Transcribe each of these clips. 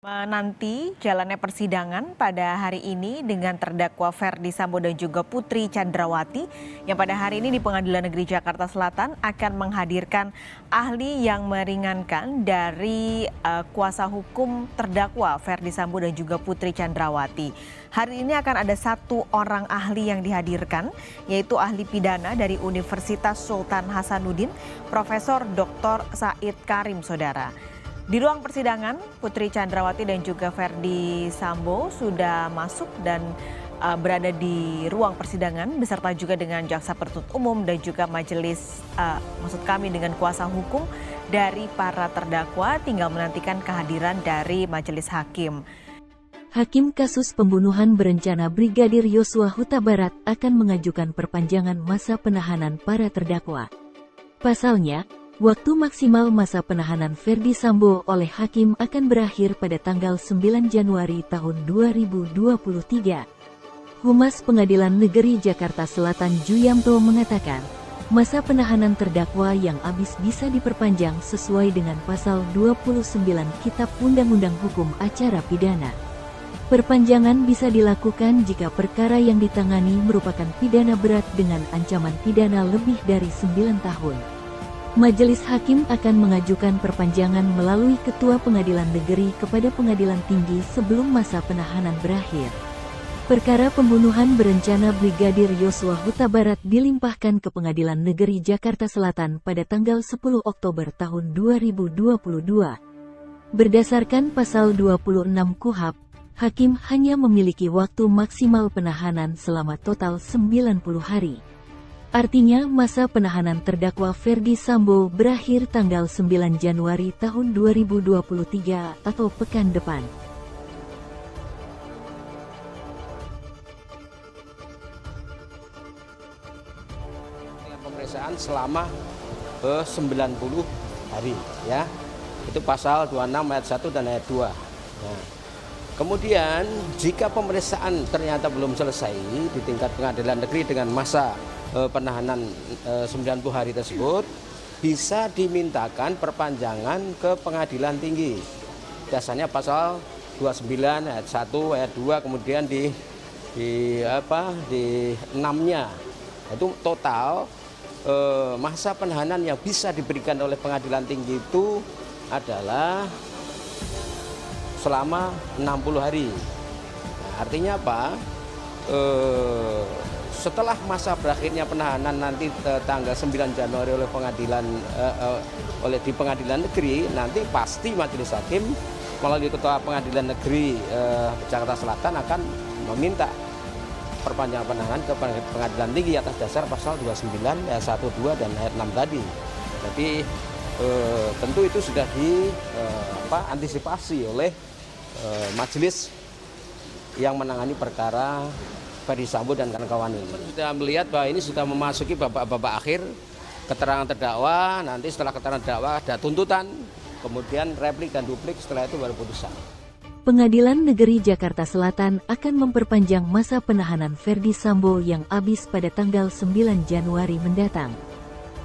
Menanti jalannya persidangan pada hari ini dengan terdakwa Ferdy Sambo dan juga Putri Chandrawati yang pada hari ini di Pengadilan Negeri Jakarta Selatan akan menghadirkan ahli yang meringankan dari kuasa hukum terdakwa Ferdy Sambo dan juga Putri Chandrawati. Hari ini akan ada satu orang ahli yang dihadirkan, yaitu ahli pidana dari Universitas Sultan Hasanuddin, Profesor Dr. Said Karim, saudara. Di ruang persidangan, Putri Chandrawati dan juga Ferdy Sambo sudah masuk dan berada di ruang persidangan beserta juga dengan jaksa penuntut umum dan juga majelis, maksud kami dengan kuasa hukum dari para terdakwa, tinggal menantikan kehadiran dari majelis hakim. Hakim kasus pembunuhan berencana Brigadir Yosua Huta Barat akan mengajukan perpanjangan masa penahanan para terdakwa. Pasalnya, waktu maksimal masa penahanan Ferdy Sambo oleh hakim akan berakhir pada tanggal 9 Januari tahun 2023. Humas Pengadilan Negeri Jakarta Selatan Juyamto mengatakan, masa penahanan terdakwa yang habis bisa diperpanjang sesuai dengan pasal 29 Kitab Undang-Undang Hukum Acara Pidana. Perpanjangan bisa dilakukan jika perkara yang ditangani merupakan pidana berat dengan ancaman pidana lebih dari 9 tahun. Majelis Hakim akan mengajukan perpanjangan melalui Ketua Pengadilan Negeri kepada Pengadilan Tinggi sebelum masa penahanan berakhir. Perkara pembunuhan berencana Brigadir Yosua Huta Barat dilimpahkan ke Pengadilan Negeri Jakarta Selatan pada tanggal 10 Oktober tahun 2022. Berdasarkan pasal 26 KUHP, hakim hanya memiliki waktu maksimal penahanan selama total 90 hari. Artinya masa penahanan terdakwa Ferdy Sambo berakhir tanggal 9 Januari tahun 2023 atau pekan depan. Pemeriksaan selama 90 hari, ya. Itu pasal 26 ayat 1 dan ayat 2. Nah, kemudian jika pemeriksaan ternyata belum selesai di tingkat pengadilan negeri dengan masa penahanan 90 hari tersebut, bisa dimintakan perpanjangan ke pengadilan tinggi. Dasarnya pasal 29 ayat 1 ayat 2, kemudian di 6-nya itu total masa penahanan yang bisa diberikan oleh pengadilan tinggi itu adalah selama 60 hari. Nah, artinya apa? Setelah masa berakhirnya penahanan nanti tanggal 9 Januari oleh pengadilan di pengadilan negeri, nanti pasti majelis hakim melalui Ketua Pengadilan Negeri Jakarta Selatan akan meminta perpanjangan penahanan ke pengadilan tinggi atas dasar pasal 29 ayat 1, 2 dan ayat 6 tadi. Jadi tentu itu sudah diantisipasi oleh majelis yang menangani perkara Ferdy Sambo dan kawan-kawan ini. Sudah melihat bahwa ini sudah memasuki babak akhir keterangan terdakwa. Nanti setelah keterangan terdakwa ada tuntutan, kemudian replik dan duplik, setelah itu baru putusan. Pengadilan Negeri Jakarta Selatan akan memperpanjang masa penahanan Ferdy Sambo yang habis pada tanggal 9 Januari mendatang.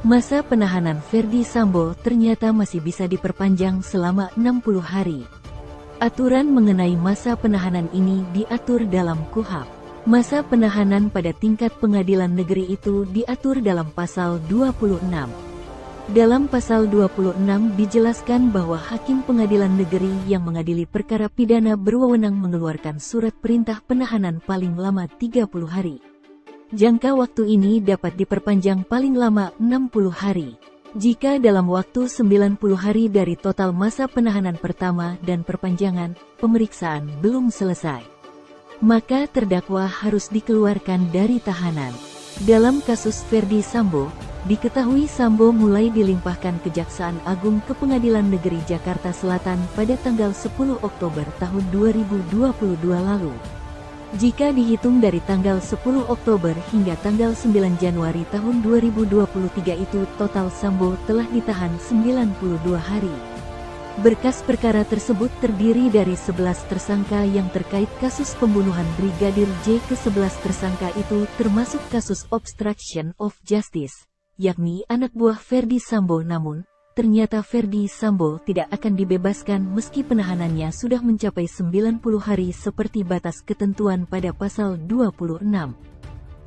Masa penahanan Ferdy Sambo ternyata masih bisa diperpanjang selama 60 hari. Aturan mengenai masa penahanan ini diatur dalam KUHP. Masa penahanan pada tingkat pengadilan negeri itu diatur dalam pasal 26. Dalam pasal 26 dijelaskan bahwa hakim pengadilan negeri yang mengadili perkara pidana berwenang mengeluarkan surat perintah penahanan paling lama 30 hari. Jangka waktu ini dapat diperpanjang paling lama 60 hari. Jika dalam waktu 90 hari dari total masa penahanan pertama dan perpanjangan, pemeriksaan belum selesai, maka terdakwa harus dikeluarkan dari tahanan. Dalam kasus Ferdy Sambo, diketahui Sambo mulai dilimpahkan Kejaksaan Agung ke Pengadilan Negeri Jakarta Selatan pada tanggal 10 Oktober tahun 2022 lalu. Jika dihitung dari tanggal 10 Oktober hingga tanggal 9 Januari tahun 2023 itu total Sambo telah ditahan 92 hari. Berkas perkara tersebut terdiri dari 11 tersangka yang terkait kasus pembunuhan Brigadir J. Ke-11 tersangka itu termasuk kasus obstruction of justice, yakni anak buah Ferdy Sambo. Namun, ternyata Ferdi Sambo tidak akan dibebaskan meski penahanannya sudah mencapai 90 hari seperti batas ketentuan pada pasal 26.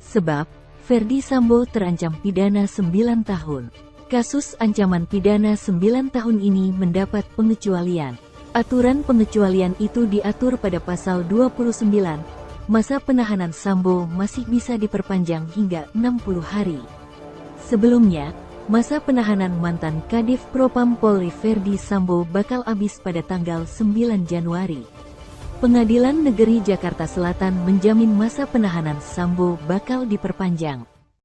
Sebab, Ferdi Sambo terancam pidana 9 tahun. Kasus ancaman pidana 9 tahun ini mendapat pengecualian. Aturan pengecualian itu diatur pada pasal 29. Masa penahanan Sambo masih bisa diperpanjang hingga 60 hari. Sebelumnya, masa penahanan mantan Kadif Propam Polri Ferdi Sambo bakal habis pada tanggal 9 Januari. Pengadilan Negeri Jakarta Selatan menjamin masa penahanan Sambo bakal diperpanjang.